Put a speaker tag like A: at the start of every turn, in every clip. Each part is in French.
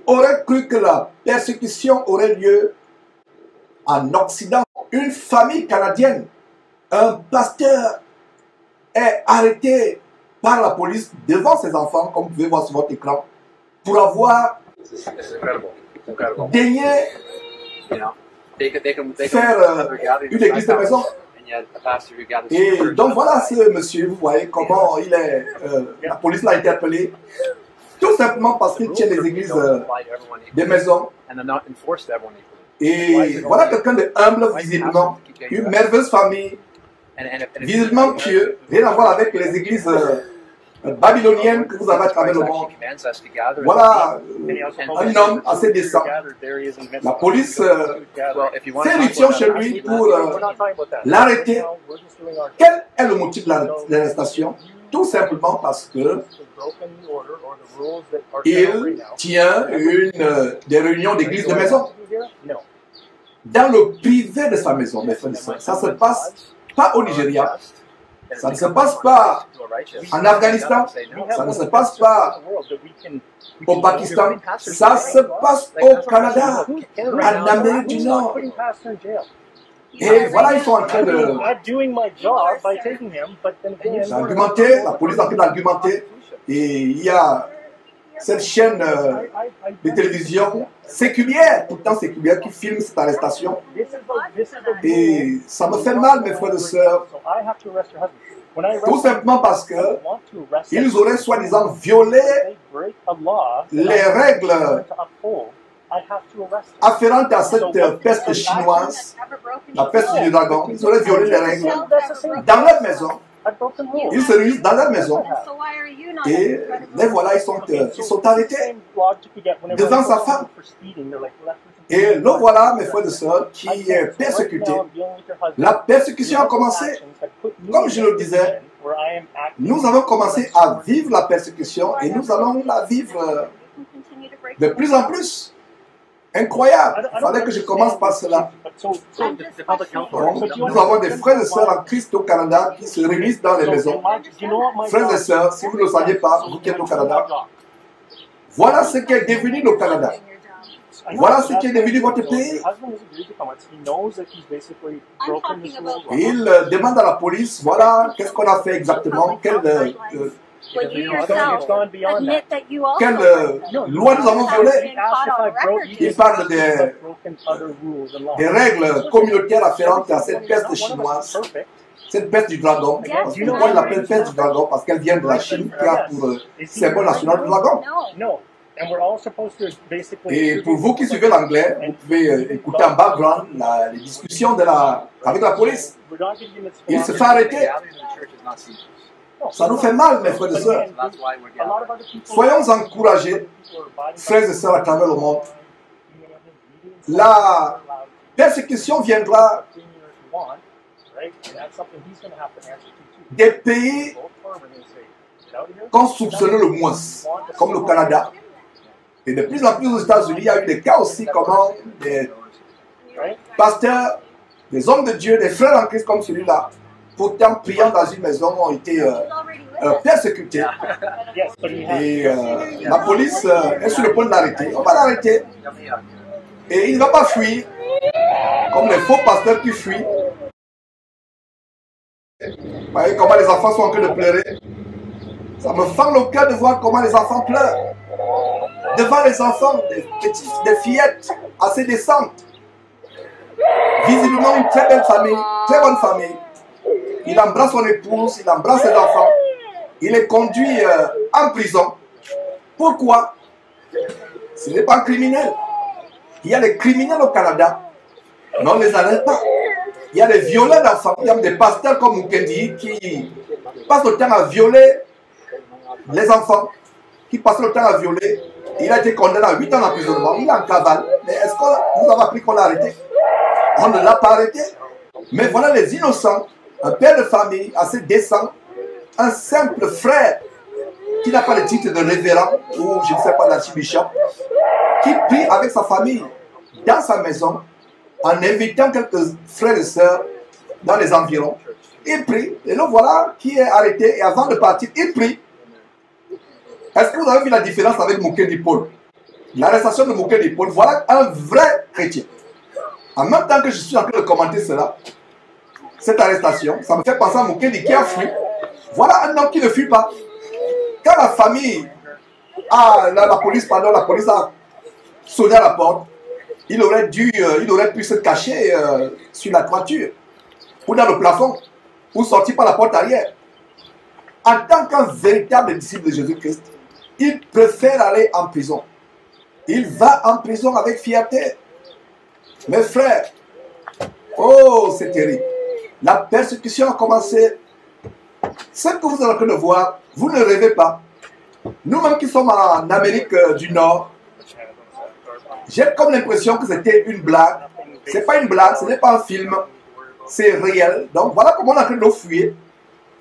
A: aurait cru que la persécution aurait lieu en Occident. Une famille canadienne, un pasteur est arrêté par la police devant ses enfants, comme vous pouvez voir sur votre écran, pour avoir daigné faire une église de maison. Et donc voilà ce monsieur, vous voyez comment il est, la police l'a interpellé, tout simplement parce qu'il tient des églises des maisons. Et voilà quelqu'un de humble, visiblement, une merveilleuse famille, visiblement pieux, rien à voir avec les églises babyloniennes que vous avez à travers le monde. Voilà un homme assez décent. La police fait éruption chez lui pour l'arrêter. Quel est le motif de l'arrestation? Tout simplement parce que il tient des réunions d'église de maison. Dans le privé de sa maison, mes frères et sœurs. Ça ne se passe pas au Nigeria. Ça ne se passe pas en Afghanistan. Ça ne se passe pas au Pakistan. Ça se passe au Canada, en Amérique du Nord. Et voilà, ils sont en train d'argumenter, la police est en train d'argumenter. Et il y a cette chaîne de télévision séculière, pourtant séculière, qui filme cette arrestation. Et ça me fait mal, mes frères et sœurs, tout simplement parce que ils auraient soi-disant violé les règles afférentes à cette peste chinoise, la peste du dragon. Ils auraient violé les règles dans leur maison. Ils se réunissent dans leur maison et les voilà, ils sont arrêtés devant sa femme. Et le voilà, mes frères et sœurs, qui est persécuté. La persécution a commencé, comme je le disais, nous avons commencé à vivre la persécution et nous allons la vivre de plus en plus. Incroyable, il fallait que je commence par cela. Donc, nous avons des frères et sœurs en Christ au Canada qui se réunissent dans les maisons. Frères et sœurs, si vous ne le saviez pas, vous qui êtes au Canada, voilà ce qu'est devenu le Canada. Voilà ce qui est devenu votre pays. Il demande à la police, voilà, qu'est-ce qu'on a fait exactement, quelle loi nous avons violée. Il parle des règles communautaires afférentes à cette peste chinoise, cette peste du dragon. Pourquoi il l'appelle peste du dragon? Parce qu'elle vient de la Chine, qui a pour symbole national le dragon. Et pour vous qui suivez l'anglais, vous pouvez écouter en background les discussions avec la police. Il se fait arrêter. Ça nous fait mal, mes frères et sœurs. Soyons encouragés, frères et sœurs à travers le monde. La persécution viendra des pays qu'on soupçonnait le moins, comme le Canada. Et de plus en plus aux États-Unis, il y a eu des cas aussi comment des pasteurs, des hommes de Dieu, des frères en Christ comme celui-là, pourtant priant dans une maison, ont été persécutés. Et la police est sur le point de l'arrêter. On va l'arrêter. Et il ne va pas fuir, comme les faux pasteurs qui fuient. Vous voyez comment les enfants sont en train de pleurer. Ça me fend le cœur de voir comment les enfants pleurent. Devant les enfants, des fillettes assez décentes. Visiblement une très belle famille, très bonne famille. Il embrasse son épouse, il embrasse ses enfants. Il est conduit en prison. Pourquoi? Ce n'est pas un criminel. Il y a des criminels au Canada, mais on ne les arrête pas. Il y a des violeurs d'enfants. Il y a des pasteurs comme Mukendi qui passent le temps à violer les enfants, qui passent le temps à violer. Il a été condamné à 8 ans d'emprisonnement. Il est en cavale. Mais est-ce que nous avons appris qu'on l'a arrêté? On ne l'a pas arrêté. Mais voilà les innocents. Un père de famille assez décent. Un simple frère qui n'a pas le titre de révérend ou je ne sais pas d'archibishop, qui prie avec sa famille dans sa maison en invitant quelques frères et sœurs dans les environs. Il prie. Et le voilà qui est arrêté. Et avant de partir, il prie. Est-ce que vous avez vu la différence avec Mukendi Paul? l'arrestation de Mukendi Paul, voilà un vrai chrétien. En même temps que je suis en train de commenter cela, cette arrestation, ça me fait penser à Mukendi qui a fui. Voilà un homme qui ne fuit pas. Quand la famille, la police a sonné à la porte, il aurait pu se cacher sur la toiture, ou dans le plafond, ou sortir par la porte arrière. En tant qu'un véritable disciple de Jésus-Christ, il préfère aller en prison. Il va en prison avec fierté. Mes frères, oh, c'est terrible. La persécution a commencé. Ce que vous êtes en train de voir, vous ne rêvez pas. Nous-mêmes qui sommes en Amérique du Nord, j'ai comme l'impression que c'était une blague. Ce n'est pas une blague, ce n'est pas un film. C'est réel. Donc voilà comment on est en train de fuir,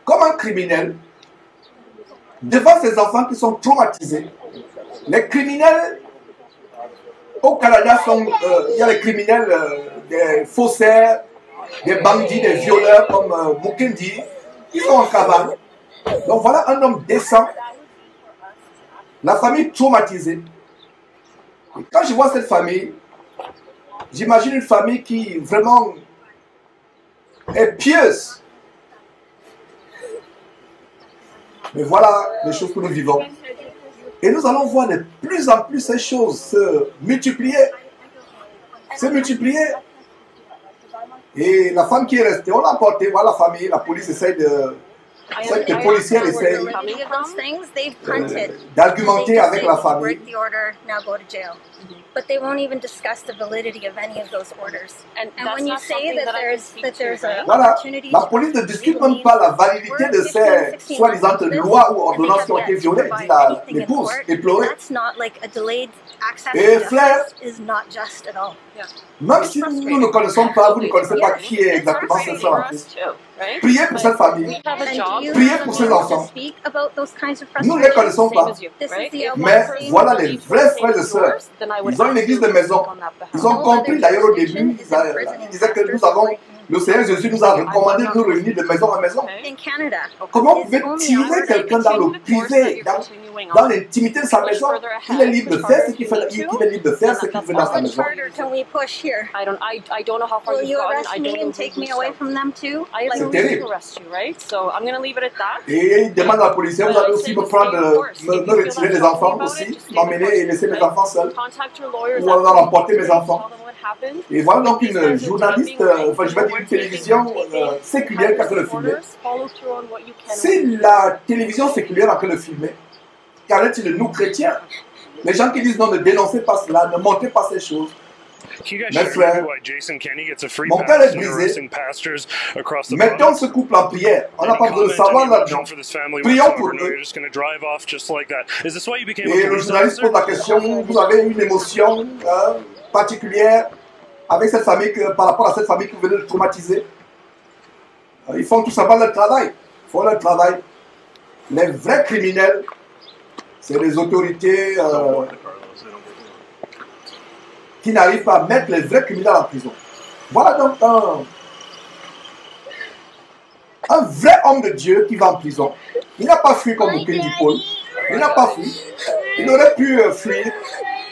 A: comme un criminel, devant ces enfants qui sont traumatisés. Les criminels au Canada il y a les criminels, des faussaires, des bandits, des violeurs comme Mukendi, qui sont en cavale. Donc voilà un homme décent, la famille traumatisée. Et quand je vois cette famille, j'imagine une famille qui vraiment est pieuse. Mais voilà les choses que nous vivons. Et nous allons voir de plus en plus ces choses se multiplier. Se multiplier. Et la femme qui est restée, on l'a emportée, voilà la famille, la police essaie de... Les policiers essayent d'argumenter avec la famille.
B: But they won't even discuss the validity of any of those orders. And when you say that there's a
A: Voilà, la police ne discute même pas la validité de ces soi-disant lois ou ordonnances qui ont été violées, dit l'épouse éplorée. Et frère, même si nous ne connaissons pas, vous ne connaissez pas qui est exactement cette femme en Christ, priez pour cette famille, priez pour ces enfants. Nous ne les connaissons pas, mais voilà les vrais frères et sœurs. Ils ont une église de maison. Ils ont compris d'ailleurs au début, ils disaient que nous avons, le Seigneur Jésus nous a recommandé de nous réunir de maison en maison. Comment vous pouvez tirer quelqu'un dans le privé, dans l'intimité de sa maison? Il est libre de faire ce qu'il fait, il est libre de faire ce qu'il veut dans sa maison. C'est terrible. Et il demande à la police, vous allez aussi me prendre, me retirer les enfants aussi, m'emmener et laisser mes enfants seuls, ou alors emporter mes enfants. Et voilà donc une journaliste, enfin je vais dire une télévision séculière qui a fait le filmer. C'est la télévision séculière en train de filmer. Qu'arrête-t-il de nous chrétiens? Les gens qui disent non, ne dénoncez pas cela, ne montrez pas ces choses. Mes frères, mon cœur est brisé. Mettons ce couple en prière. On n'a pas besoin de savoir là-dedans. Prions pour eux. Et le journaliste pose la question, vous avez une émotion particulière avec cette famille, par rapport à cette famille que vous venez de traumatiser? Ils font tout simplement leur travail. Ils font leur travail. Les vrais criminels, c'est les autorités qui n'arrivent pas à mettre les vrais criminels en prison. Voilà donc un vrai homme de Dieu qui va en prison. Il n'a pas fui comme Mukendi Paul. Il n'a pas fui. Il aurait pu fuir,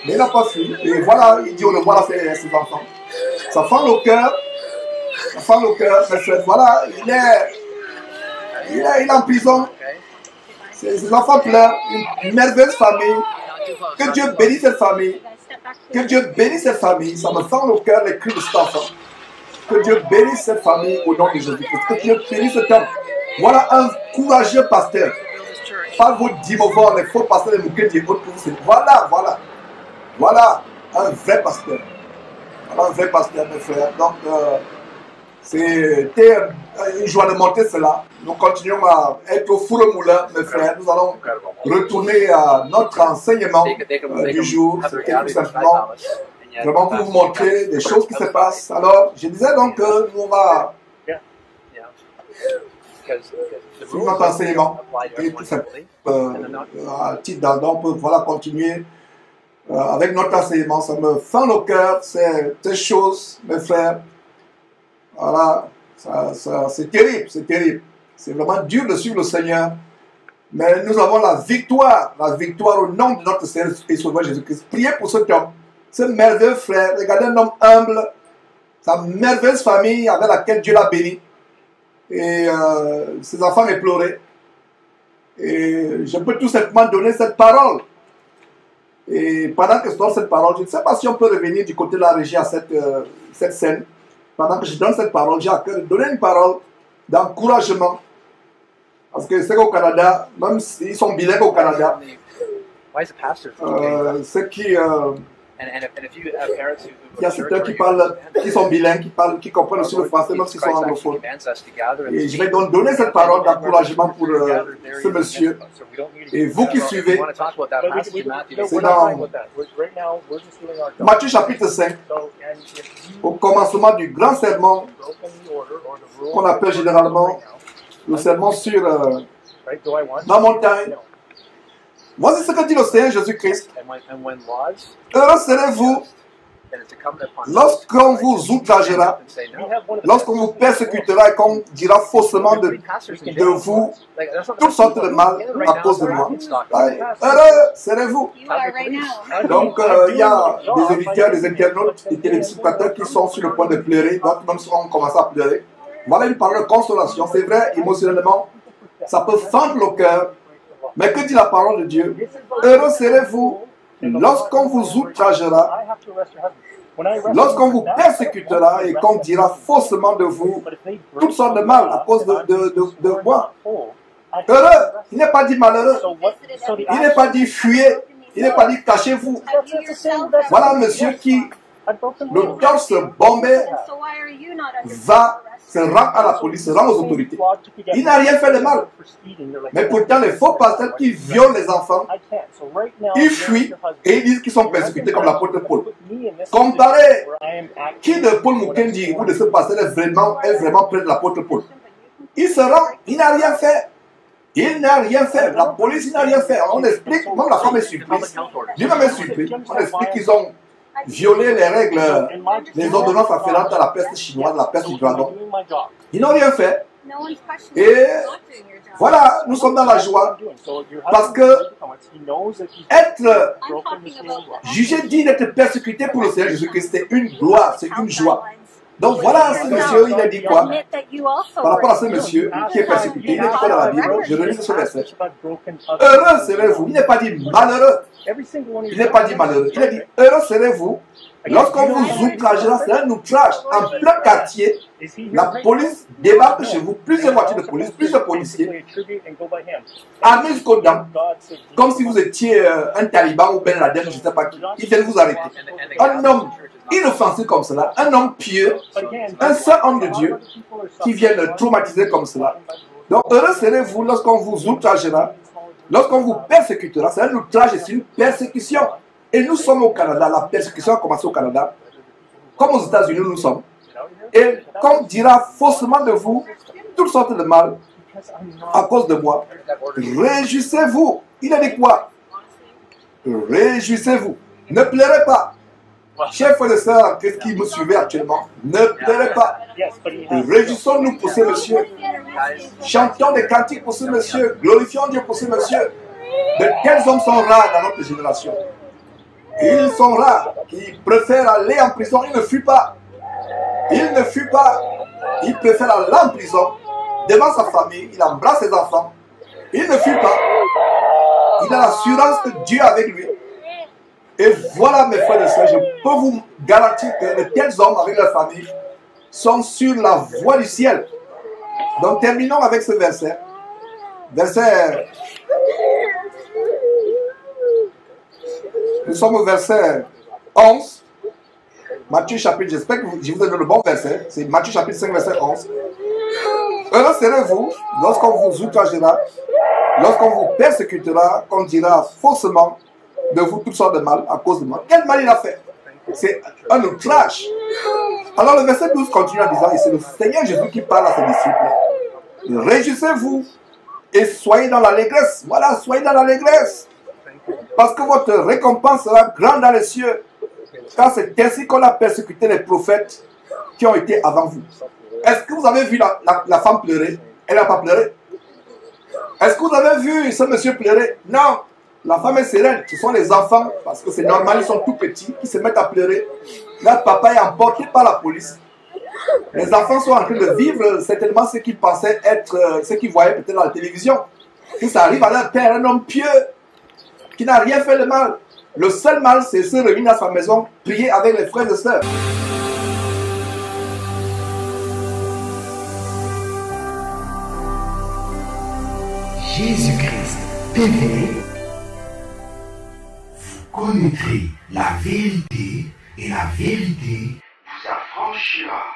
A: mais il n'a pas fui. Et voilà, il dit au revoir à ses enfants. Ça fend le cœur. Ça fend le cœur, mes frères. Voilà, il est en prison. Ses enfants pleurent. Une merveilleuse famille. Que Dieu bénisse cette famille. Que Dieu bénisse cette famille. Ça me fend le cœur, les cris de cet enfant. Que Dieu bénisse cette famille au nom de Jésus-Christ. Que Dieu bénisse cet homme. Voilà un courageux pasteur. Pas vos dimovores, les faux pasteurs de Mukendi et autres. Voilà. Voilà un vrai pasteur. Voilà un vrai pasteur, mes frères. Donc, c'était une joie de monter cela. Nous continuons à être au four au moulin, mes frères. Nous allons retourner à notre enseignement du jour. C'était tout simplement vraiment pour vous montrer des choses qui se passent. Alors, je disais donc que nous, on va sur notre enseignement et tout simplement à titre d'ordre, on peut voilà, continuer avec notre enseignement. Ça me fend le cœur, ces choses, mes frères. Voilà, c'est terrible, c'est terrible. C'est vraiment dur de suivre le Seigneur. Mais nous avons la victoire au nom de notre Seigneur et Sauveur Jésus-Christ. Priez pour cet homme, ce merveilleux frère. Regardez un homme humble, sa merveilleuse famille avec laquelle Dieu l'a béni. Et ses enfants éplorés. Et je peux tout simplement donner cette parole. Et pendant que je donne cette parole, je ne sais pas si on peut revenir du côté de la régie à cette scène. Pendant que je donne cette parole, j'ai à cœur de donner une parole d'encouragement. Parce que c'est qu'au Canada, même s'ils sont bilingues au Canada, ceux qui... il y a certains qui sont bilingues, qui comprennent aussi le français, même s'ils sont anglophones. Et je vais donc donner cette parole d'encouragement pour ce monsieur. Et vous qui suivez, c'est dans Matthieu chapitre 5, au commencement du grand sermon, qu'on appelle généralement le sermon sur la montagne. Voici ce que dit le Seigneur Jésus-Christ. Heureux serez-vous lorsqu'on vous outragera, lorsqu'on vous persécutera et qu'on dira faussement de vous toutes sortes de mal à cause de moi. Heureux serez-vous. Donc, il y a des auditeurs, des internautes, des téléspectateurs qui sont sur le point de pleurer, donc même si on commence à pleurer. Voilà une parole de consolation. C'est vrai, émotionnellement, ça peut fendre le cœur. Mais que dit la parole de Dieu? Heureux serez-vous lorsqu'on vous outragera, lorsqu'on vous persécutera et qu'on dira faussement de vous toutes sortes de mal à cause de moi. Heureux, il n'est pas dit malheureux, il n'est pas dit fuyez, il n'est pas dit cachez-vous. Voilà un monsieur qui, le torse bombé, va se rend à la police, se rend aux autorités. Il n'a rien fait de mal. Mais pourtant, les faux pasteurs qui violent les enfants, ils fuient et ils disent qu'ils sont persécutés comme l'apôtre Paul. Comparez qui de Paul Mukendi ou de ce pasteur est vraiment près de l'apôtre Paul. Il se rend, il n'a rien fait. Il n'a rien fait. La police, il n'a rien fait. On explique, même la femme est surprise. Lui-même est surpris. On explique qu'ils ont violé les règles, les ordonnances afférentes à la peste chinoise, la peste du dragon. Ils n'ont rien fait. Et voilà, nous sommes dans la joie. Parce que être jugé digne d'être persécuté pour le Seigneur Jésus-Christ, c'est une gloire, c'est une joie. Donc voilà ce monsieur, il a dit quoi? Par rapport à ce monsieur qui est persécuté, il a dit quoi dans la Bible? Je relis ce verset. Heureux serez-vous. Il n'est pas dit malheureux. Il n'est pas dit malheureux. Il a dit heureux serez-vous lorsqu'on vous outragera. C'est un outrage en plein quartier. La police débarque chez vous, plusieurs voitures de police, plusieurs policiers, armés jusqu'aux dents, comme si vous étiez un taliban ou Ben Laden, je ne sais pas qui. Ils viennent vous arrêter. Un homme inoffensif comme cela, un homme pieux, un seul homme de Dieu qui vient le traumatiser comme cela. Donc heureux serez-vous lorsqu'on vous outragera, lorsqu'on vous persécutera. C'est un outrage et c'est une persécution. Et nous sommes au Canada, la persécution a commencé au Canada, comme aux États-Unis nous sommes. Et qu'on dira faussement de vous toutes sortes de mal à cause de moi. Réjouissez-vous. Il a dit quoi? Réjouissez-vous. Ne pleurez pas. Chers frères et sœurs, qu'est-ce qui me suivez actuellement? Ne pleurez pas. Réjouissons-nous pour ce monsieur. Chantons des cantiques pour ce monsieur. Glorifions Dieu pour ce monsieur. De quels hommes sont rares dans notre génération? Ils sont rares. Ils préfèrent aller en prison. Il ne fuit pas. Il ne fuit pas. Il préfère aller en prison devant sa famille. Il embrasse ses enfants. Il ne fuit pas. Il a l'assurance que Dieu est avec lui. Et voilà, mes frères et sœurs, je peux vous garantir que de tels hommes avec leur famille sont sur la voie du ciel. Donc terminons avec ce verset. Verset... Nous sommes au verset 11. Matthieu chapitre, j'espère que je vous ai donné le bon verset. C'est Matthieu chapitre 5, verset 11. Heureux serez-vous lorsqu'on vous outragera, lorsqu'on vous persécutera, qu'on dira faussement de vous toutes sortes de mal à cause de moi. Quel mal il a fait? C'est un outrage. Alors le verset 12 continue en disant, et c'est le Seigneur Jésus qui parle à ses disciples. Réjouissez-vous et soyez dans l'allégresse. Voilà, soyez dans l'allégresse. Parce que votre récompense sera grande dans les cieux. Car c'est ainsi qu'on a persécuté les prophètes qui ont été avant vous. Est-ce que vous avez vu la femme pleurer? Elle n'a pas pleuré. Est-ce que vous avez vu ce monsieur pleurer? Non. La femme est sereine. Ce sont les enfants, parce que c'est normal, ils sont tout petits, qui se mettent à pleurer. Leur papa est emporté par la police. Les enfants sont en train de vivre certainement ce qu'ils pensaient être, ce qu'ils voyaient peut-être dans la télévision. Que ça arrive à leur père, un homme pieux, qui n'a rien fait de mal. Le seul mal, c'est se réunir à sa maison, prier avec les frères et sœurs.
C: Jésus-Christ TV, vous connaîtrez la vérité et la vérité vous affranchira.